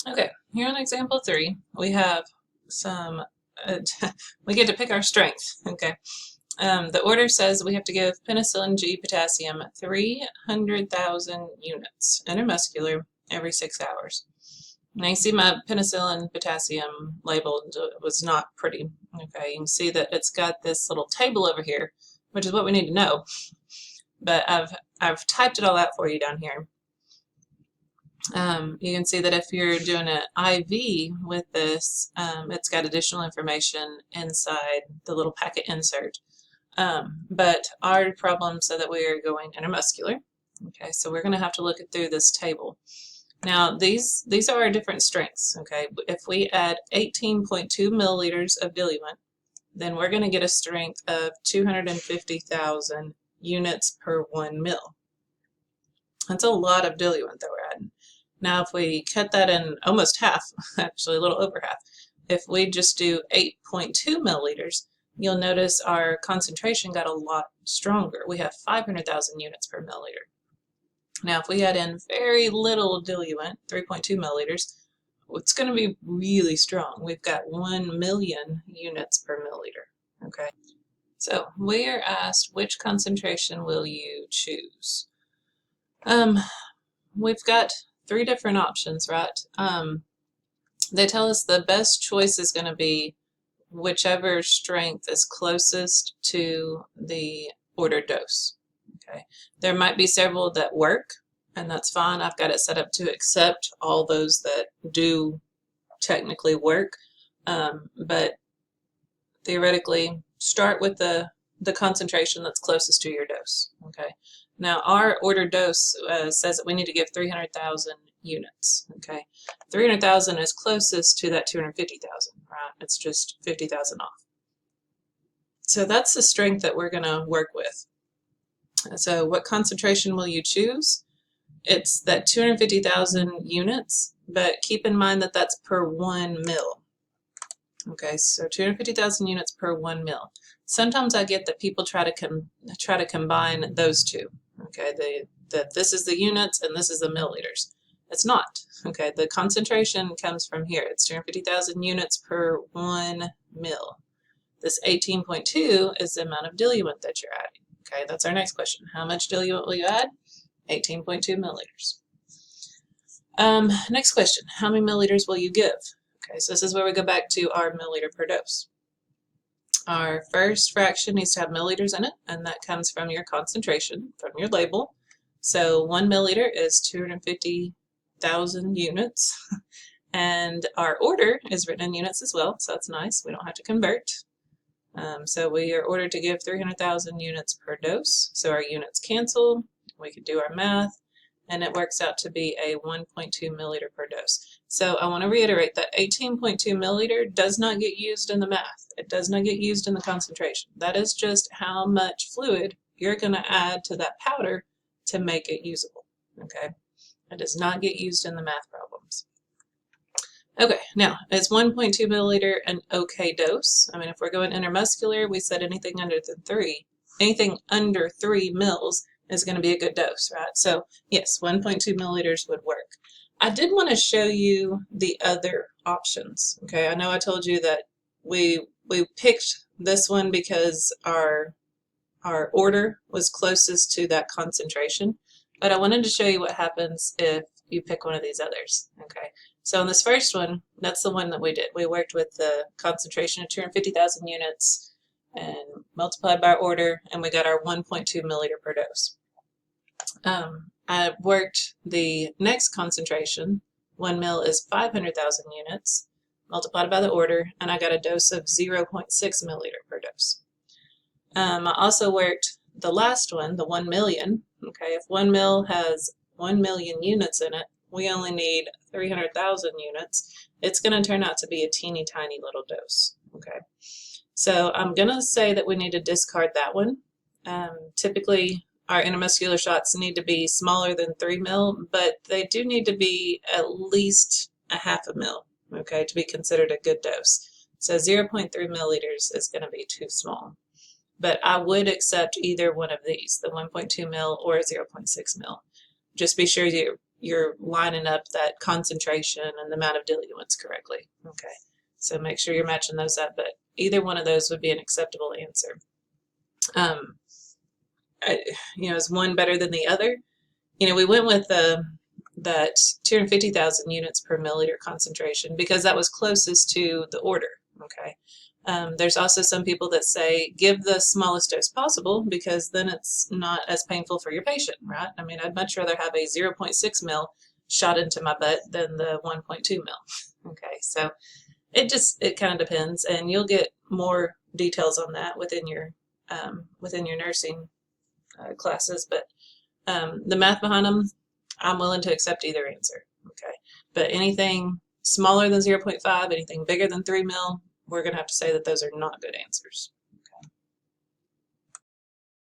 Okay, here on example 3, we have some, we get to pick our strength, okay? The order says we have to give penicillin G potassium 300,000 units intramuscular every 6 hours. Now you see my penicillin potassium labeled was not pretty, okay? You can see that it's got this little table over here, which is what we need to know, but I've typed it all out for you down here. You can see that if you're doing an IV with this, it's got additional information inside the little packet insert. But our problem said that we are going intramuscular. Okay, so we're going to have to look through this table. Now, these are our different strengths. Okay, if we add 18.2 milliliters of diluent, then we're going to get a strength of 250,000 units per 1 mil. That's a lot of diluent that we're adding. Now, if we cut that in almost half, actually a little over half, if we just do 8.2 milliliters, you'll notice our concentration got a lot stronger. We have 500,000 units per milliliter. Now, if we add in very little diluent, 3.2 milliliters, it's going to be really strong. We've got 1 million units per milliliter. Okay, so we are asked, which concentration will you choose? We've got 3 different options, right? They tell us the best choice is going to be whichever strength is closest to the ordered dose. Okay, there might be several that work, and that's fine. I've got it set up to accept all those that do technically work, but theoretically, start with the concentration that's closest to your dose. Okay. Now, our ordered dose says that we need to give 300,000 units. Okay, 300,000 is closest to that 250,000, right? It's just 50,000 off. So that's the strength that we're going to work with. So what concentration will you choose? It's that 250,000 units, but keep in mind that that's per 1 mil. Okay, so 250,000 units per 1 mil. Sometimes I get that people try to combine those two. Okay, that this is the units and this is the milliliters. It's not. Okay, the concentration comes from here. It's 250,000 units per 1 mil. This 18.2 is the amount of diluent that you're adding. Okay, that's our next question. How much diluent will you add? 18.2 milliliters. Next question. How many milliliters will you give? Okay, so this is where we go back to our milliliter per dose. Our first fraction needs to have milliliters in it, and that comes from your concentration, from your label. So 1 milliliter is 250,000 units, and our order is written in units as well, so that's nice. We don't have to convert. So we are ordered to give 300,000 units per dose, so our units cancel. We can do our math, and it works out to be a 1.2 milliliter per dose. So I want to reiterate that 18.2 milliliter does not get used in the math. It does not get used in the concentration. That is just how much fluid you're going to add to that powder to make it usable. Okay, it does not get used in the math problems. Okay, now is 1.2 milliliter an okay dose? I mean, if we're going intramuscular, we said anything under 3 mils is going to be a good dose, right? So yes, 1.2 milliliters would work. I did want to show you the other options. Okay, I know I told you that we picked this one because our order was closest to that concentration, but I wanted to show you what happens if you pick one of these others. Okay, so in this first one, that's the one that we did. We worked with the concentration of 250,000 units and multiplied by order, and we got our 1.2 milliliter per dose. I worked the next concentration. 1 mil is 500,000 units, multiplied by the order, and I got a dose of 0.6 milliliter per dose. I also worked the last one, the 1 million. Okay, if 1 mil has 1 million units in it, we only need 300,000 units. It's going to turn out to be a teeny tiny little dose. Okay, so I'm going to say that we need to discard that one. Typically, our intramuscular shots need to be smaller than 3 mil, but they do need to be at least a half a mil, okay, to be considered a good dose. So 0.3 milliliters is going to be too small. But I would accept either one of these, the 1.2 mil or 0.6 mil. Just be sure you're lining up that concentration and the amount of diluents correctly. Okay, so make sure you're matching those up, but either one of those would be an acceptable answer. Is one better than the other? We went with that 250,000 units per milliliter concentration because that was closest to the order. Okay. There's also some people that say give the smallest dose possible because then it's not as painful for your patient, right? I mean, I'd much rather have a 0.6 mil shot into my butt than the 1.2 mil. Okay, so it kind of depends, and you'll get more details on that within your nursing classes. But the math behind them, I'm willing to accept either answer. Okay, but anything smaller than 0.5, anything bigger than 3 mil, we're going to have to say that those are not good answers.